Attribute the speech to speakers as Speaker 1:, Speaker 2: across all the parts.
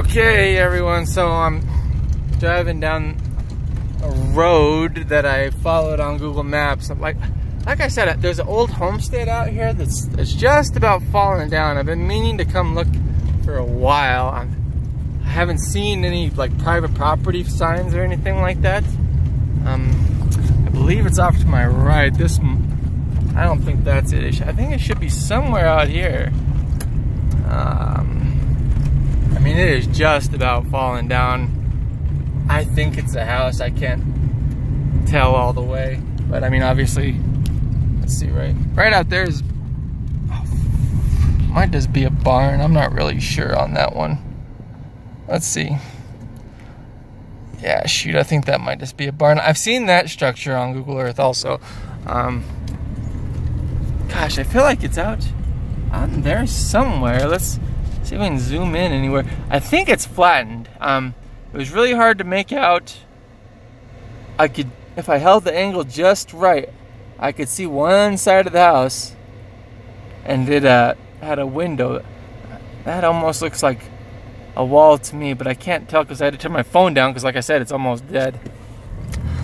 Speaker 1: Okay, everyone, so I'm driving down a road that I followed on Google Maps. Like I said, there's an old homestead out here that's just about falling down. I've been meaning to come look for a while. I haven't seen any like private property signs or anything like that. I believe it's off to my right. I don't think that's it. I think it should be somewhere out here. I mean, it is just about falling down. I think it's a house. I can't tell all the way, but I mean, obviously, let's see, right out there is, might just be a barn. I'm not really sure on that one. Let's see. Yeah, shoot, I think that might just be a barn. I've seen that structure on Google Earth also. Gosh, I feel like it's out there somewhere. Let's see if we can zoom in anywhere. I think it's flattened. It was really hard to make out. If I held the angle just right, I could see one side of the house, and it had a window. That almost looks like a wall to me, but I can't tell because I had to turn my phone down because, like I said, it's almost dead.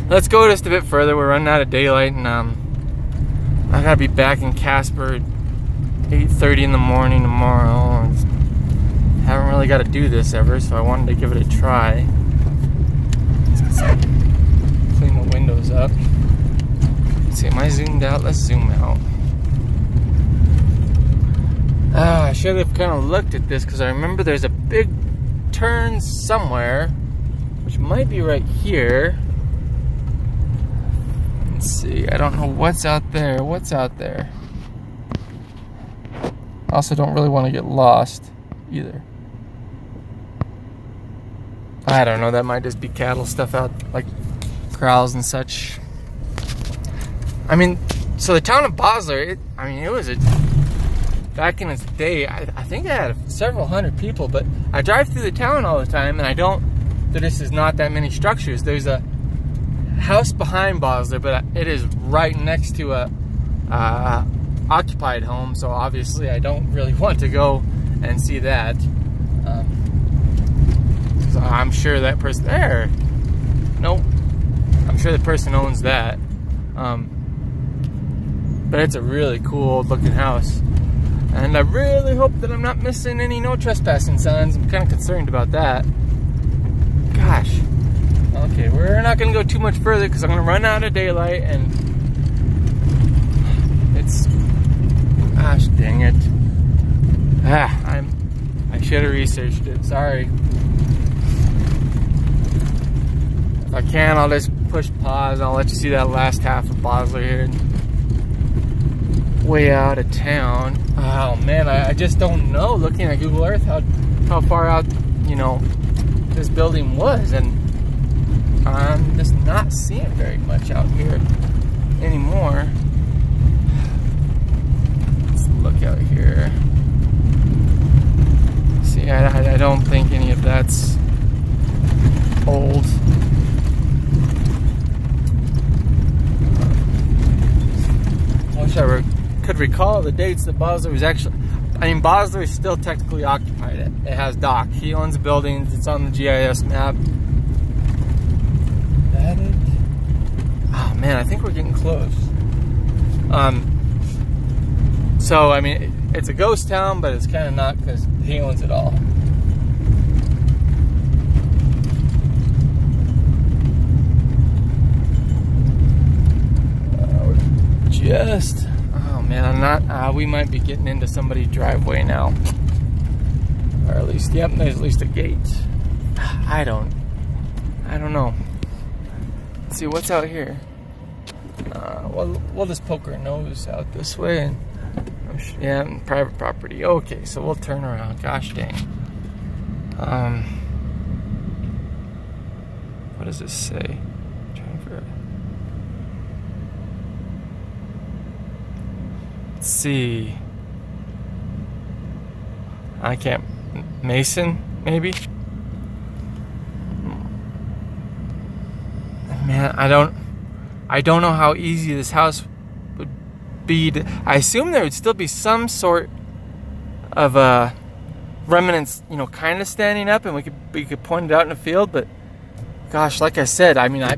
Speaker 1: Let's go just a bit further. We're running out of daylight, and I gotta be back in Casper at 8:30 in the morning tomorrow. Haven't really got to do this ever, so I wanted to give it a try. Clean the windows up. Let's see, am I zoomed out? Let's zoom out. I should have kind of looked at this because I remember there's a big turn somewhere, which might be right here. Let's see, I don't know what's out there. What's out there? I also don't really want to get lost either. I don't know, that might just be cattle stuff out, like corrals and such. I mean, so the town of Bosler, it was back in its day, I think it had several hundred people, but I drive through the town all the time, and this is not that many structures. There's a house behind Bosler, but it is right next to a occupied home, so obviously I don't really want to go and see that. So I'm sure that person there, nope, I'm sure the person owns that. But it's a really cool looking house, and I really hope that I'm not missing any no trespassing signs. I'm kind of concerned about that. Gosh. Okay, we're not gonna go too much further because I'm gonna run out of daylight, and it's, gosh dang it. I should have researched it, sorry. If I can, I'll just push pause and I'll let you see that last half of Bosler here. Way out of town. Oh man, I just don't know, looking at Google Earth, how far out, this building was, and I'm just not seeing very much out here anymore. Let's look out here. See, I don't think any of that's old. I wish I could recall the dates that Bosler was actually, Bosler is still technically occupied. It has dock. He owns buildings. It's on the GIS map. That it? Oh man, I think we're getting close. So it's a ghost town, but it's kind of not because he owns it all. Oh man, we might be getting into somebody's driveway now. Or at least, yep, there's at least a gate. I don't know. Let's see, what's out here? We'll just poke our nose out this way, and yeah, private property. Okay, so we'll turn around. Gosh dang. What does this say? I'm trying to figure it. Let's see. I can't. Mason, maybe? Man, I don't know how easy this house would be to, I assume there would still be some sort of remnants, you know, kind of standing up, and we could point it out in the field. But gosh, like I said, I mean, I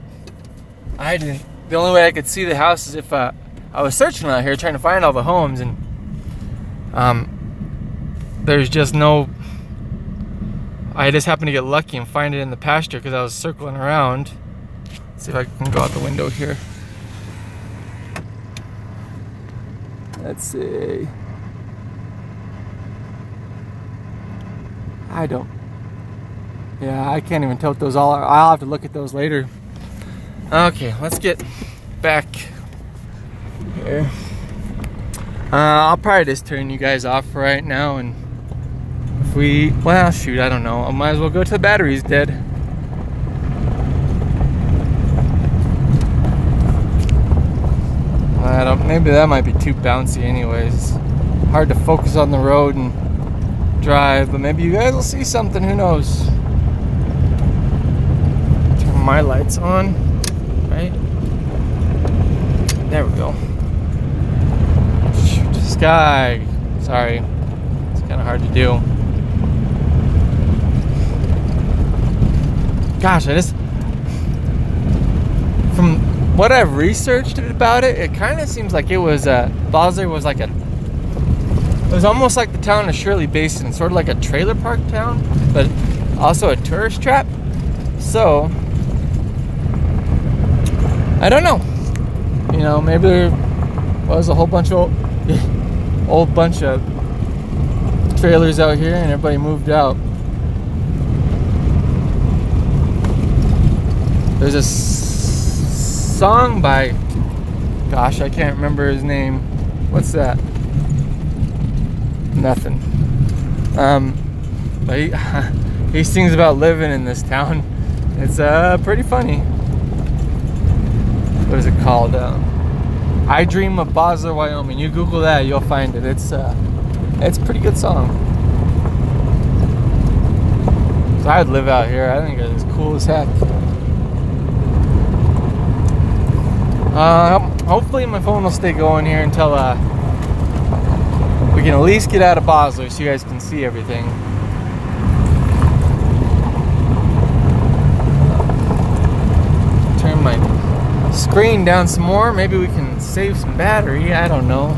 Speaker 1: didn't. The only way I could see the house is if I was searching out here trying to find all the homes, and there's just no. I just happened to get lucky and find it in the pasture because I was circling around. Let's see if I can go out the window here. Let's see. Yeah, I can't even tell what those all are. I'll have to look at those later. Okay, let's get back here. I'll probably just turn you guys off right now, and if well, shoot, I don't know. I might as well go till the battery's dead. Maybe that might be too bouncy anyways. Hard to focus on the road and drive, but maybe you guys will see something, who knows. Turn my lights on, right? There we go. Shoot, sky. Sorry, it's kind of hard to do. Gosh, from what I've researched about it, it kind of seems like it was Bosler was like it was almost like the town of Shirley Basin, sort of like a trailer park town, but also a tourist trap. So I don't know, you know, maybe there was a whole bunch of old bunch of trailers out here and everybody moved out. There's a song by, gosh, I can't remember his name. What's that? Nothing. But he sings about living in this town. It's pretty funny. What is it called? I Dream of Bosler, Wyoming. You Google that, you'll find it. It's a pretty good song. So I'd live out here. I think it's cool as heck. Hopefully my phone will stay going here until we can at least get out of Bosler so you guys can see everything. Turn my screen down some more. Maybe we can save some battery. I don't know.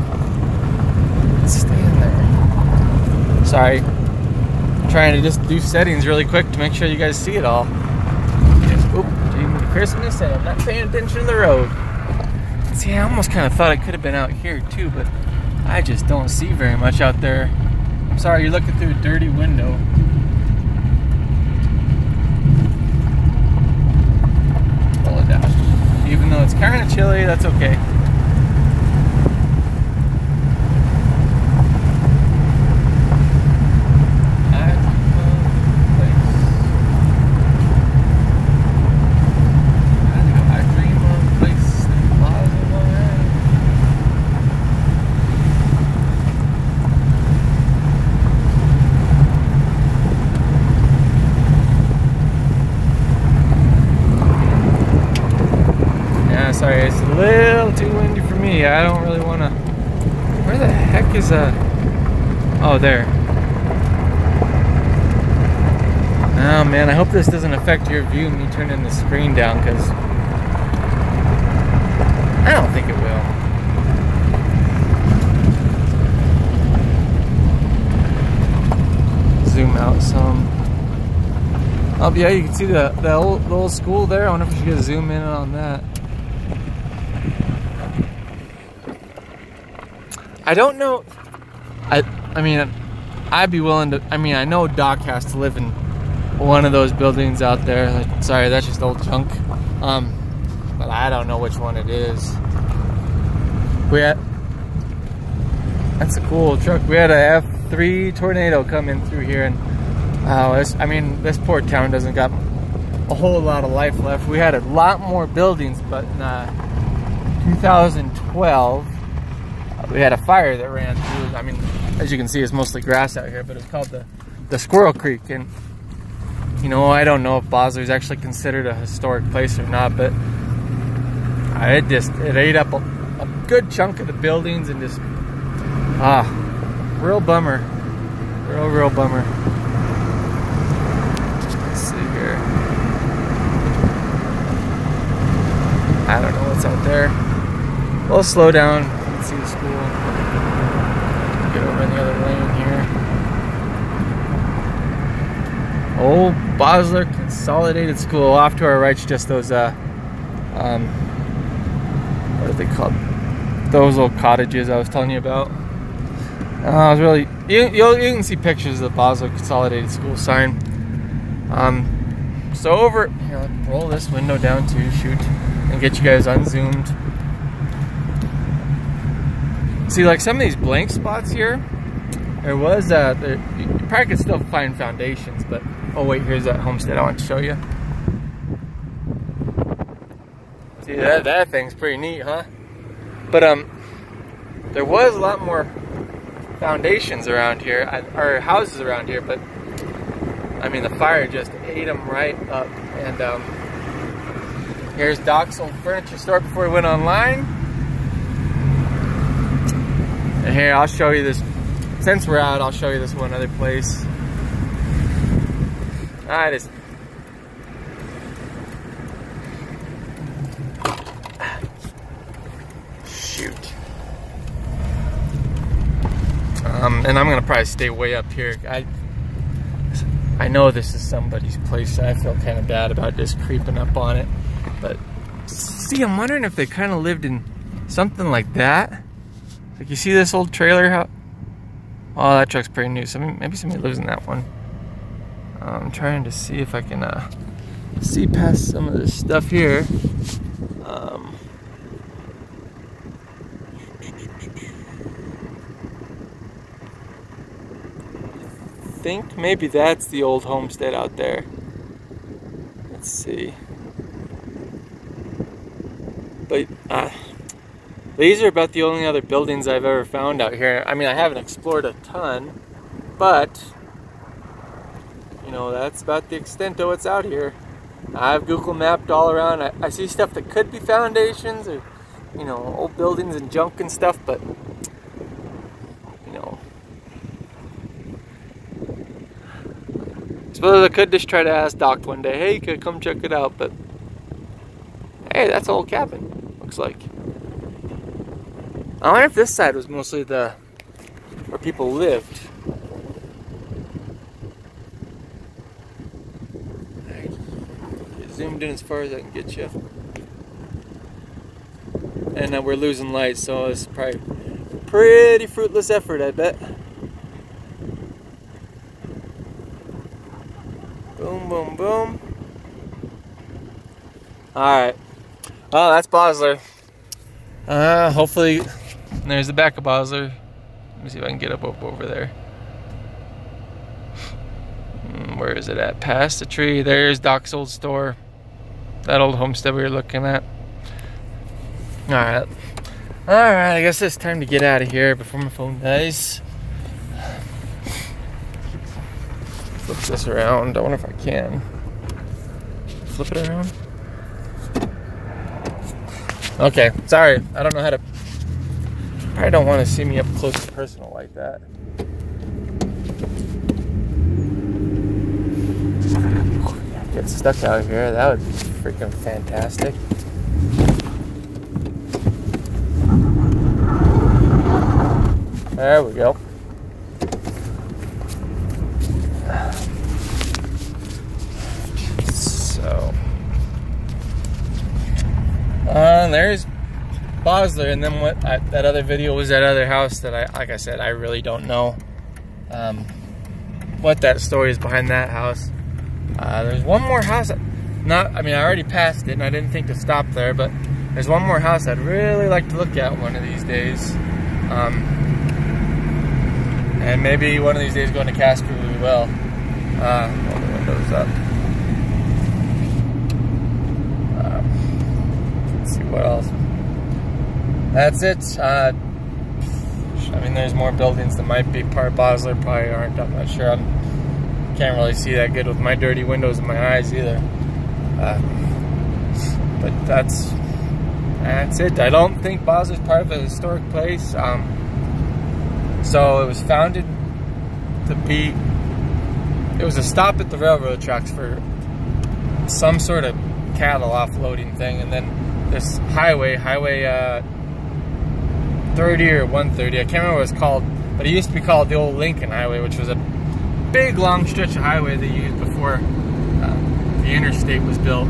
Speaker 1: Stay in there. Sorry. I'm trying to just do settings really quick to make sure you guys see it all. Oop, Christmas and I'm not paying attention to the road. See, I almost kind of thought it could have been out here too, but I just don't see very much out there. I'm sorry, you're looking through a dirty window. Pull it down. Even though it's kind of chilly, that's okay. Sorry, it's a little too windy for me. I don't really want to... Where the heck is that? Oh, there. Oh man, I hope this doesn't affect your view, me turning the screen down, because I don't think it will. Zoom out some. Oh yeah, you can see the old school there. I wonder if we should get a zoom in on that. I don't know. I mean, I'd be willing to. I mean, I know Doc has to live in one of those buildings out there. Sorry, that's just old junk. But I don't know which one it is. That's a cool truck. We had a F3 tornado come in through here, and I mean, this poor town doesn't got a whole lot of life left. We had a lot more buildings, but in 2012. We had a fire that ran through. I mean, as you can see, it's mostly grass out here, but it's called the Squirrel Creek. And you know, I don't know if Bosler is actually considered a historic place or not, but it ate up a good chunk of the buildings and just real bummer. Real bummer. Let's see here. I don't know what's out there. We'll slow down and see the school. Get over in the other lane here. Old Bosler Consolidated School. Off to our right's just those what are they called? Those little cottages I was telling you about. I was really you can see pictures of the Bosler Consolidated School sign. So over here, I'll roll this window down too, shoot, and get you guys unzoomed. See, like some of these blank spots here, there was you probably could still find foundations, but oh wait, here's that homestead I want to show you. See, that thing's pretty neat, huh? But there was a lot more foundations around here, or houses around here, but I mean the fire just ate them right up. And here's Doc's old furniture store before we went online. And here, I'll show you this. Since we're out, I'll show you this one other place. Shoot. And I'm gonna probably stay way up here. I know this is somebody's place. I feel kind of bad about just creeping up on it. But see, I'm wondering if they kind of lived in something like that. Like, you see this old trailer house? Oh, that truck's pretty new. Maybe somebody lives in that one. I'm trying to see if I can see past some of this stuff here. I think maybe that's the old homestead out there. Let's see. But these are about the only other buildings I've ever found out here. I mean, I haven't explored a ton, but you know, that's about the extent of what's out here. I've Google mapped all around. I see stuff that could be foundations or, you know, old buildings and junk and stuff, but you know, I suppose I could just try to ask Doc one day, hey, could come check it out, but hey, that's an old cabin, looks like. I wonder if this side was mostly where people lived. Alright, get zoomed in as far as I can get you. And we're losing light, so it's probably a pretty fruitless effort, I bet. Boom, boom, boom. Alright. Well, that's Bosler. Hopefully, there's the back of Bosler. Let me see if I can get up over there. Where is it at? Past the tree. There's Doc's old store. That old homestead we were looking at. Alright. Alright, I guess it's time to get out of here before my phone dies. Flip this around. I wonder if I can. Flip it around. Okay, sorry. I don't know how to... Probably don't want to see me up close and personal like that. Get stuck out here. That would be freaking fantastic. There we go. So... there's Bosler, and then that other video was that other house that like I said, I really don't know what that story is behind that house. There's one more house. I already passed it, and I didn't think to stop there, but there's one more house I'd really like to look at one of these days. And maybe one of these days going to Casper we will. Roll the windows up. What else? That's it. I mean, there's more buildings that might be part of Bosler, probably aren't. I'm not sure. Can't really see that good with my dirty windows in my eyes either. But that's it. I don't think Bosler's part of a historic place. So it was founded to be. It was a stop at the railroad tracks for some sort of cattle offloading thing, and then this highway 30 or 130, I can't remember what it's called, but it used to be called the old Lincoln Highway, which was a big long stretch of highway they used before the interstate was built.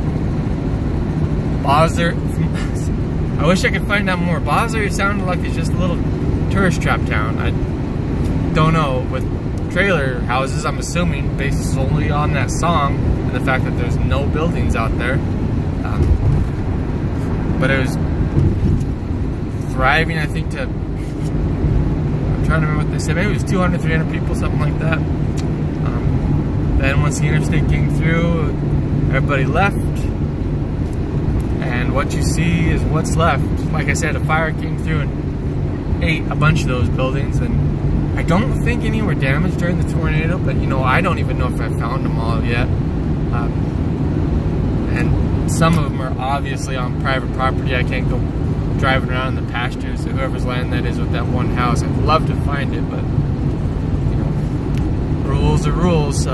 Speaker 1: Bosler, I wish I could find out more. Bosler sounded like it's just a little tourist trap town. I don't know, with trailer houses, I'm assuming, based solely on that song and the fact that there's no buildings out there. But it was thriving, I think, I'm trying to remember what they said, maybe it was 200, 300 people, something like that. Then once the interstate came through, everybody left, and what you see is what's left. Like I said, a fire came through and ate a bunch of those buildings, and I don't think any were damaged during the tornado, but you know, I don't even know if I found them all yet. And some of them are obviously on private property. I can't go driving around in the pastures, so whoever's land that is with that one house, I'd love to find it, but you know, rules are rules.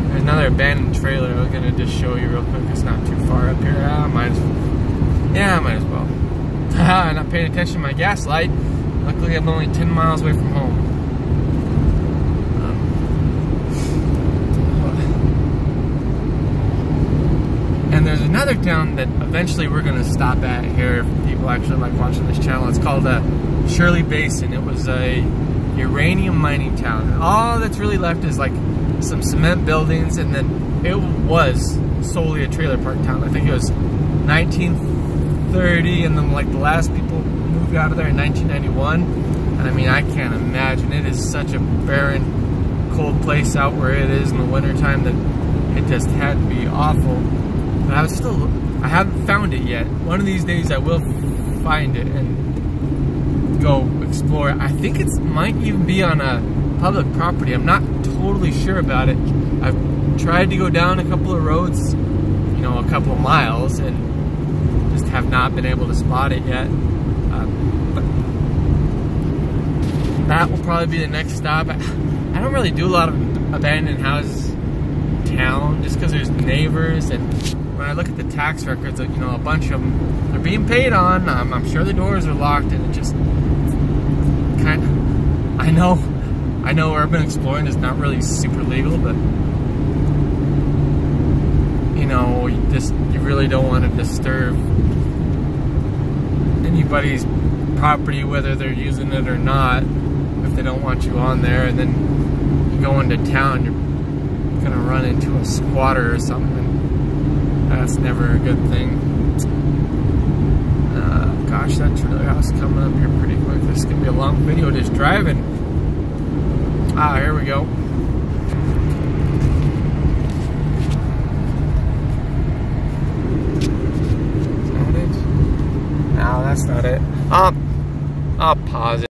Speaker 1: There's another abandoned trailer. I was gonna just show you real quick. It's not too far up here. I might as well. I'm not paying attention to my gas light. Luckily, I'm only 10 miles away from home. And there's another town that eventually we're going to stop at here if people actually like watching this channel. It's called Shirley Basin. It was a uranium mining town. And all that's really left is like some cement buildings, and then it was solely a trailer park town. I think it was 1930, and then like the last people moved out of there in 1991. And I mean, I can't imagine. It is such a barren, cold place out where it is in the wintertime that it just had to be awful. But I haven't found it yet. One of these days I will find it and go explore it. I think it might even be on a public property. I'm not totally sure about it. I've tried to go down a couple of roads, you know, a couple of miles, and just have not been able to spot it yet. But that will probably be the next stop. I don't really do a lot of abandoned houses town just because there's neighbors, and when I look at the tax records, you know, a bunch of them are being paid on. I'm sure the doors are locked, and it just kind of, I know urban exploring is not really super legal, but you know, you really don't want to disturb anybody's property, whether they're using it or not, if they don't want you on there. And then you go into town, you're gonna run into a squatter or something. That's never a good thing. Gosh, that trailer house coming up here pretty quick. This is gonna be a long video just driving. Ah, here we go. Is that it? No, that's not it. I'll pause it.